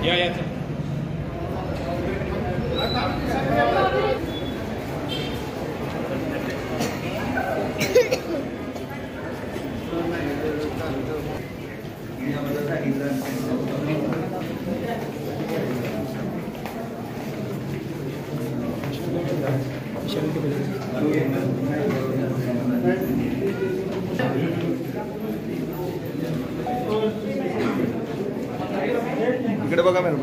या या इकडे बघा मॅडम.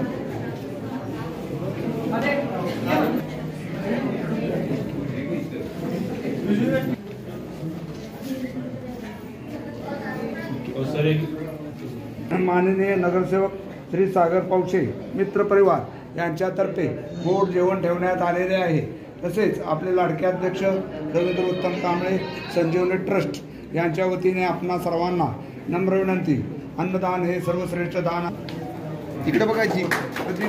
माननीय नगरसेवक श्री सागर पावशे मित्र परिवार यांच्यातर्फे गोड जेवण ठेवण्यात आलेले आहे. तसेच आपले लाडके अध्यक्ष रवींद्र उत्तम कांबळे संजीवनी ट्रस्ट यांच्या वतीने आपणा सर्वांना नम्र विनंती, अन्नदान हे सर्वश्रेष्ठ दान. इकडे बघायची अभी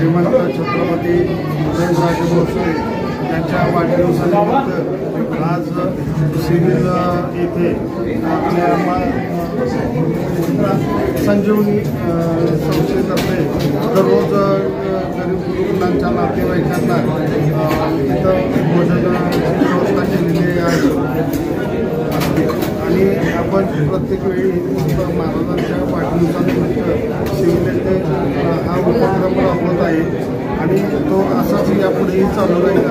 श्रीमंत छत्रपती उदयनराजे भोसले यांच्या वाढदिवसानिमित्त आज सिव्हिल येथे आपल्या संजीवनी संस्थेतर्फे दररोज गरीब रुग्णांच्या नातेवाईकांना इथं भोजन व्यवस्था केलेली आहे. आणि आपण प्रत्येक वेळी महाराजांच्या वाढदिवसानिमित्त सिव्हिल येथे हा उपक्रम राबवत आहे आणि तो असाच यापुढेही चालू राहील.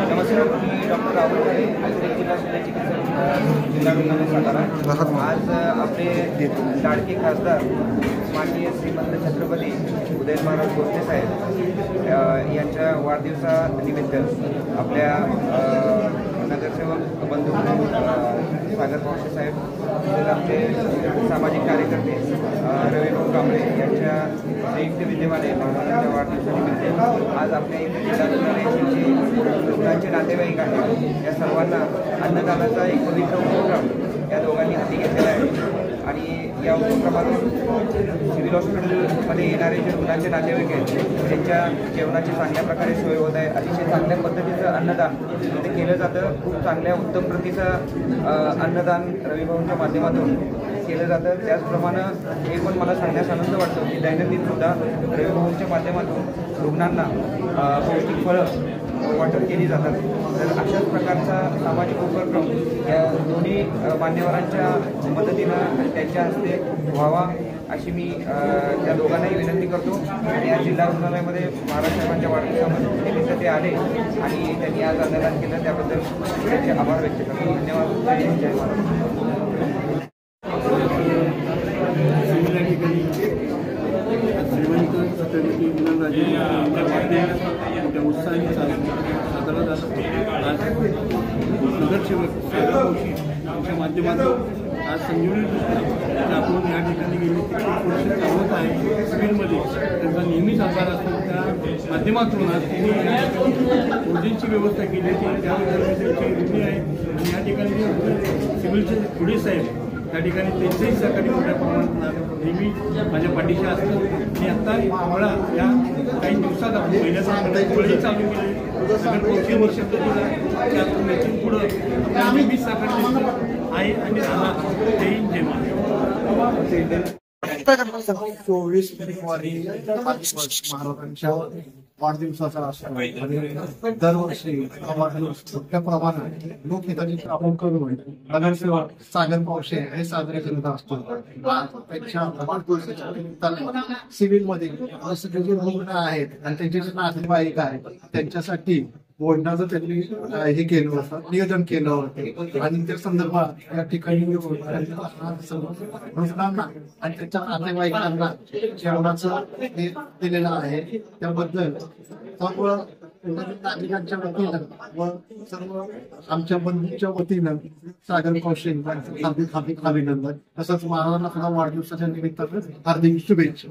नमस्कार, मी डॉक्टर राहुल खरे, जिल्हा शल्य चिकित्सक, जिल्हा रुग्णालय सातारा. आज आपले लाडके खासदार माननीय श्रीमंत छत्रपती उदयन महाराज भोसले साहेब यांच्या वाढदिवसानिमित्त आपल्या नगरसेवक बंधू सागर पावशे साहेब, तसेच आमचे सामाजिक कार्यकर्ते रवींद्र कांबळे यांच्या संयुक्त विद्यमाने महाराजांच्या वाढदिवसानिमित्त आज आपल्या इथे जिल्हा रुग्णालयाचे जे रुग्णांचे नातेवाईक आहेत या सर्वांना अन्नदानाचा एक पवित्र उपक्रम या दोघांनी हाती घेतलेला आहे. आणि या उपक्रमातून सिव्हिल हॉस्पिटलमध्ये येणारे जे रुग्णांचे नातेवाईक आहेत त्यांच्या जेवणाची चांगल्या प्रकारे सोय होत आहे. अतिशय चांगल्या पद्धतीचं अन्नदान ते केलं जातं. खूप चांगल्या उत्तम प्रतीचं अन्नदान रविभाऊंच्या माध्यमातून केलं जातं. त्याचप्रमाणे हे पण मला सांगण्यास आनंद वाटतो की दैनंदिनसुद्धा रविभाऊंच्या माध्यमातून रुग्णांना पौष्टिक फळं वाटप केली जातात. तर अशाच प्रकारचा सामाजिक उपक्रम या दोन्ही मान्यवरांच्या मदतीनं त्यांच्या हस्ते व्हावा अशी मी त्या दोघांनाही विनंती करतो. आणि या जिल्हा रुग्णालयामध्ये महाराज साहेबांच्या वाढदिवसानिमित्त ते आले आणि त्यांनी आज अन्नदान केलं, त्याबद्दल त्यांचे आभार व्यक्त करतो. धन्यवाद. जय महाराज. श्रीमंत छत्रपती उदयनराजे माध्यमातून आज संजीवनी आपण या ठिकाणी गेली 3 वर्ष चालवत आहे सिव्हिलमध्ये त्यांचा नेहमीच आभार असतो. त्या माध्यमातून आज त्यांनी ओझींची व्यवस्था केली होती त्याबद्दल ऋणी आहे. आणि या ठिकाणी सिव्हिलचे पुढे साहेब त्या ठिकाणी त्यांचंही सहकारी मोठ्या प्रमाणात नेहमी माझ्या पाठीशी असतं. आणि आत्ता मला या काही दिवसात आपण महिन्याचा चालू केले नगर वर्ष त्यातून इथून पुढं आपल्याला नेहमीच सहकारी आहे आणि राहणार. जय हिंद, जय महाराष्ट्र. 24 फेब्रुवारी महाराजांच्या वाढदिवसाचा असतो आणि दरवर्षी मोठ्या प्रमाणात लोकहिताची आपण करून नगरसेवक सागर पावशे हे साजरे करत असतो. त्यांच्या वाढदिवसाच्या निमित्ताने सिव्हिलमध्ये जे रुग्ण आहेत आणि त्यांचे जे नातेवाईक आहेत त्यांच्यासाठी भोजनाचं त्यांनी हे केलं होतं, नियोजन केलं होतं आणि त्या संदर्भात या ठिकाणी रुग्णांना आणि त्यांच्या नातेवाईकांना जेवणाचं दिलेलं आहे. त्याबद्दल सर्व नागरिकांच्या वतीनं व सर्व आमच्या बंधूंच्या वतीनं सागर कौशल यांचं हार्दिक अभिनंदन. तसंच महाराजांना सुद्धा वाढदिवसाच्या निमित्तानं हार्दिक शुभेच्छा.